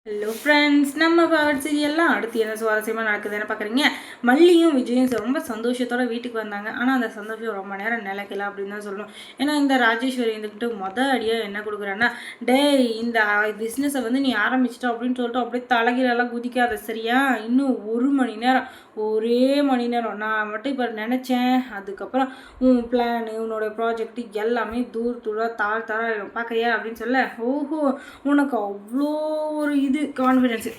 Hello friends, நம்ம favourite சீரியல்லாம் அடுத்து என்ன சுவாரஸ்யமாக நடக்குதுன்னு பார்க்குறீங்க. மல்லியும் விஜயும் ரொம்ப சந்தோஷத்தோட வீட்டுக்கு வந்தாங்க. ஆனால் அந்த சந்தோஷம் ரொம்ப நேரம் நிலைக்கல அப்படின்னு தான் சொல்லணும். ஏன்னா இந்த ராஜேஸ்வரி இருந்துக்கிட்டு அடியாக என்ன கொடுக்குறான்னா, டேய் இந்த பிஸ்னஸை வந்து நீ ஆரம்பிச்சிட்டோம் அப்படின்னு சொல்லிட்டு அப்படியே தலைகீழெல்லாம் குதிக்காத சரியா, இன்னும் 1 மணி நேரம் ஒரே மணி நேரம் நான் மட்டும் இப்போ நினச்சேன். அதுக்கப்புறம் உன் பிளானு உன்னோட ப்ராஜெக்ட் எல்லாமே தூர தாழ் பார்க்குறியா அப்படின்னு சொல்ல, ஓஹோ உனக்கு அவ்வளோ ஒரு கான்ஃபிடென்ஸு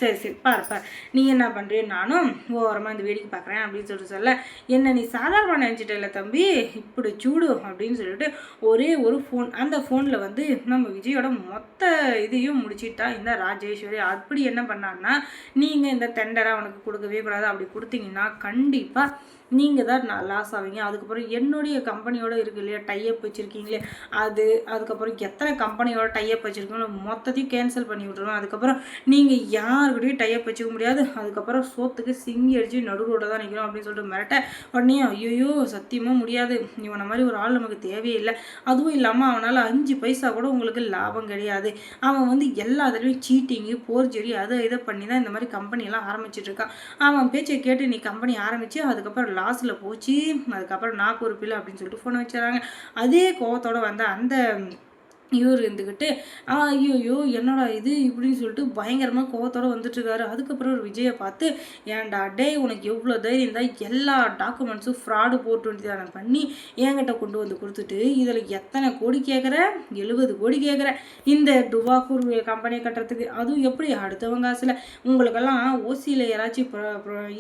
சரி பாரு நீ என்ன பண்ணுறிய, நானும் ஓரமாக இந்த வேடிக்கை பார்க்குறேன் அப்படின்னு சொல்ல, என்ன நீ சாதாரணமாக நினச்சிட்டல தம்பி, இப்படி சூடு அப்படின்னு சொல்லிட்டு ஒரே ஒரு ஃபோன், அந்த ஃபோனில் வந்து நம்ம விஜயோட மொத்த இதையும் முடிச்சிட்டா இந்த ராஜேஸ்வரி. அப்படி என்ன பண்ணான்னா, நீங்கள் இந்த டெண்டரை அவனுக்கு கொடுக்கவே கூடாது, அப்படி கொடுத்தீங்கன்னா கண்டிப்பாக நீங்கள் தான் லாஸ் ஆவீங்க. அதுக்கப்புறம் என்னுடைய கம்பெனியோட இருக்கு இல்லையா டைஅப் வச்சுருக்கீங்களே அதுக்கப்புறம் எத்தனை கம்பெனியோட டைஅப் வச்சுருக்கீங்களோ மொத்தத்தையும் கேன்சல் பண்ணி விட்ருவேன். அதுக்கப்புறம் நீங்கள் யாருக்கிட்டையும் டைஅப் வச்சுக்க முடியாது. அதுக்கப்புறம் சோத்துக்கு சிங்கி அடித்து நடுவோட தான் நிற்கணும் அப்படின்னு சொல்லிட்டு மிரட்ட உடனே, ஐயோ சத்தியமாக முடியாது, இவனை மாதிரி ஒரு ஆள் நமக்கு தேவையே இல்லை. அதுவும் இல்லாமல் அவனால் 5 பைசா கூட உங்களுக்கு லாபம் கிடையாது. அவன் வந்து எல்லா இதுலேயும் சீட்டிங்கு போர்ஜரி இதை பண்ணி தான் இந்த மாதிரி கம்பெனியெல்லாம் ஆரம்பிச்சிட்ருக்கான். அவன் பேச்சை கேட்டு நீ கம்பெனி ஆரம்பித்து அதுக்கப்புறம் லாஸில் போச்சு. அதுக்கப்புறம் நான் பொறுப்பில்லை அப்படின்னு சொல்லிட்டு ஃபோனை வச்சுறாங்க. அதே கோவத்தோடு வந்த அந்த இவர் இருந்துக்கிட்டு ஐயோ என்னடா இது இப்படின்னு சொல்லிட்டு பயங்கரமாக கோவத்தோடு வந்துட்டுருக்காரு. அதுக்கப்புறம் ஒரு விஜயை பார்த்து, ஏன்டா டே உனக்கு எவ்வளோ தைரியம் இருந்தால் எல்லா டாக்குமெண்ட்ஸும் ஃப்ராடு போட்டு பண்ணி என்கிட்ட கொண்டு வந்து கொடுத்துட்டு இதில் எத்தனை கோடி கேட்குற, 70 கோடி கேட்குற இந்த டுபாக்கூர் கம்பெனியை கட்டுறதுக்கு, அதுவும் எப்படி அடுத்தவங்க காசில். உங்களுக்கெல்லாம் ஓசியில் யாராச்சும்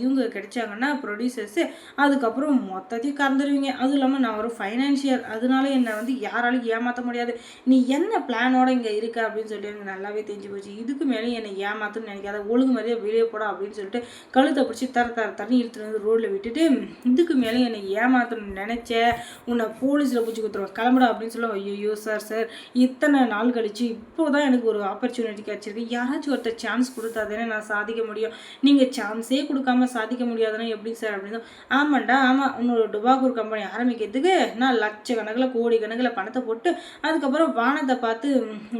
இவங்க கிடைச்சாங்கன்னா ப்ரொடியூசர்ஸு, அதுக்கப்புறம் மொத்தத்தையும் கறந்துடுவீங்க. அதுவும் இல்லாமல் நான் ஒரு ஃபைனான்ஷியர், அதனால என்னை வந்து யாராலும் ஏமாற்ற முடியாது. நீ என்ன பிளானோட இங்கே இருக்க அப்படின்னு சொல்லிட்டு எனக்கு நல்லாவே தெரிஞ்சு போச்சு. இதுக்கு மேலே என்னை ஏமாத்துன்னு நினைக்காத, ஒழுங்கு மாதிரியே வெளியே போட அப்படின்னு சொல்லிட்டு கழுத்தை பிடிச்சி தண்ணி இழுத்துட்டு வந்து ரோட்டில் விட்டுட்டு, இதுக்கு மேலே என்னை ஏமாத்தணும்னு நினச்ச உன்னை போலீஸில் பிடிச்சி கொடுத்துருவேன் கிளம்புடா அப்படின்னு சொல்ல. ஐயோ சார் இத்தனை நாள் கழிச்சு இப்போ தான் எனக்கு ஒரு ஆப்பர்ச்சுனிட்டி கிடச்சிருக்கு. யாராச்சும் ஒருத்தர் சான்ஸ் கொடுத்தாதானே நான் சாதிக்க முடியும். நீங்கள் சான்ஸே கொடுக்காம சாதிக்க முடியாதுன்னா எப்படி சார் அப்படின்னு. ஆமாண்டா ஆமாம், உன்னோட டுபாக்கூர் கம்பெனி ஆரம்பிக்கிறதுக்கு நான் லட்சக்கணக்கில் கோடி கணக்கில் பணத்தை போட்டு அதுக்கப்புறம் வானத்தை பார்த்து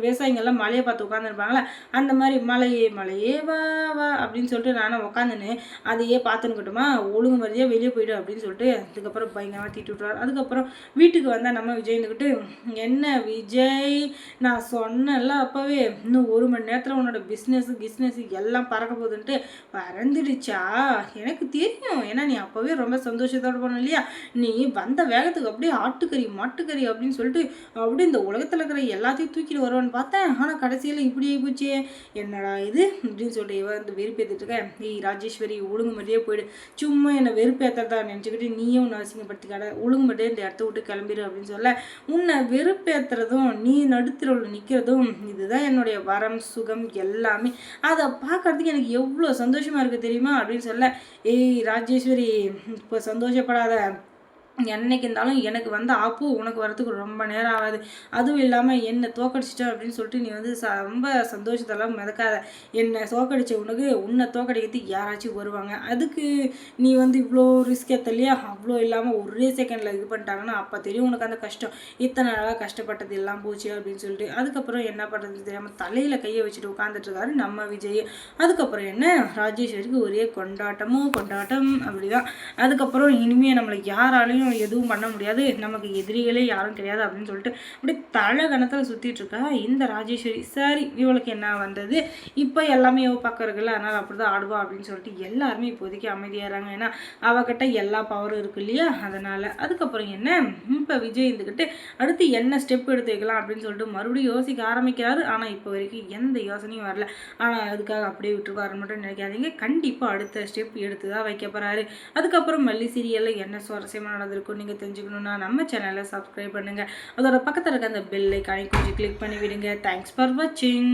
விவசாயிங்கள்லாம் மலையை பார்த்து உட்காந்துருப்பாங்களே, அந்த மாதிரி மலையே வா வா அப்படின்னு சொல்லிட்டு நானும் உட்காந்துன்னு அதையே பார்த்துன்னுக்கிட்டோமா, ஒழுங்கு மாதிரியே வெளியே போய்டும் அப்படின்னு சொல்லிட்டு அதுக்கப்புறம் பயங்கரமாக தீட்டு விட்ருவார். அதுக்கப்புறம் வீட்டுக்கு வந்தால் நம்ம விஜய்னுக்கிட்டு, என்ன விஜய் நான் சொன்னேன்ல அப்போவே, இன்னும் 1 மணி நேரத்தில் உன்னோட பிஸ்னஸ் எல்லாம் பறக்க போகுதுன்ட்டு பறந்துடுச்சா, எனக்கு தெரியும். ஏன்னா நீ அப்போவே ரொம்ப சந்தோஷத்தோடு போன இல்லையா, நீ வந்த வேகத்துக்கு அப்படியே ஆட்டுக்கறி மாட்டுக்கறி அப்படின்னு சொல்லிட்டு அப்படியே இந்த உலகத்தில் இருக்கிற எல்லாத்தையும் தூக்கிட்டு வருவான்னு பார்த்தேன். ஆனால் கடைசியில் இப்படி ஆகி போச்சு, என்னடா இது அப்படின்னு சொல்லிட்டு இவன் வந்து வெறுப்பேற்றிட்டு இருக்கேன். ராஜேஸ்வரி ஒழுங்கு மாதிரியே போயிடு, சும்மா என்னை வெறுப்பேற்றதா நினச்சிக்கிட்டு நீயும் ஒன்று அசிங்கப்படுத்திக்காத, ஒழுங்கு மட்டும் இந்த இடத்த விட்டு கிளம்பிடு அப்படின்னு சொல்ல, உன்னை வெறுப்பேற்றுறதும் நீ நடுத்தரவில் நிற்கிறதும் இதுதான் என்னுடைய வரம் சுகம் எல்லாமே. அதை பார்க்கறதுக்கு எனக்கு எவ்வளோ சந்தோஷமாக இருக்குது தெரியுமா அப்படின்னு சொல்ல, ராஜேஸ்வரி இப்போ சந்தோஷப்படாத, என்னைக்கு இருந்தாலும் எனக்கு வந்து ஆப்பு உனக்கு வரத்துக்கு ரொம்ப நேரம் ஆகாது. அதுவும் இல்லாமல் என்னை தோக்கடிச்சிட்டேன் அப்படின்னு சொல்லிட்டு நீ வந்து ரொம்ப சந்தோஷத்தெல்லாம் மிதக்காத. என்னை தோக்கடிச்ச உன்னை தோக்கடிக்கிறதுக்கு யாராச்சும் வருவாங்க. அதுக்கு நீ வந்து இவ்வளோ ரிஸ்க் இல்லையா, அவ்வளோ இல்லாமல் ஒரே செகண்டில் இது பண்ணிட்டாங்கன்னா அப்போ தெரியும் உனக்கு அந்த கஷ்டம். இத்தனை நாளாக கஷ்டப்பட்டது எல்லாம் போச்சு அப்படின்னு சொல்லிட்டு அதுக்கப்புறம் என்ன பண்ணுறது தெரியாமல் தலையில் கையை வச்சுட்டு உட்காந்துட்ருக்காரு நம்ம விஜய். அதுக்கப்புறம் என்ன, ராஜேஸ்வரிக்கு ஒரே கொண்டாட்டம் அப்படிதான். அதுக்கப்புறம் இனிமேல் நம்மளை யாராலையும் எதுவும் பண்ண முடியாது, நமக்கு எதிரிகளே யாரும் கிடையாது அப்படின்னு சொல்லிட்டு அப்படியே தலை கணத்தில் சுற்றிட்டு இருக்கா இந்த ராஜேஸ்வரி. சரி இவளுக்கு என்ன வந்தது, இப்போ எல்லாமே பக்கம் இருக்குல்ல, அதனால் அப்படி தான் ஆடுவா அப்படின்னு சொல்லிட்டு எல்லாருமே இப்போதைக்கு அமைதியாகிறாங்க. ஏன்னா அவகிட்ட எல்லா பவரும் இருக்கு இல்லையா, அதனால். அதுக்கப்புறம் என்ன, இப்போ விஜய் இருந்துக்கிட்டு அடுத்து என்ன ஸ்டெப் எடுத்து வைக்கலாம் அப்படின்னு சொல்லிட்டு மறுபடியும் யோசிக்க ஆரம்பிக்கிறாரு. ஆனால் இப்போ வரைக்கும் எந்த யோசனையும் வரல. ஆனால் அதுக்காக அப்படியே விட்டுருவாரு மட்டும் நினைக்காதீங்க, கண்டிப்பாக அடுத்த ஸ்டெப் எடுத்து தான் வைக்க போகிறாரு. அதுக்கப்புறம் மல்லி சீரியலில் என்ன சுவாரஸ்யமாக நடந்திருக்கும் நீங்கள் தெரிஞ்சுக்கணுன்னா நம்ம சேனலை சப்ஸ்கிரைப் பண்ணுங்கள். அதோட பக்கத்தில் இருக்க அந்த பெல் ஐக்கானை கொஞ்சம் கிளிக் பண்ணி விடுங்க. தேங்க்ஸ் ஃபார் வாட்சிங்.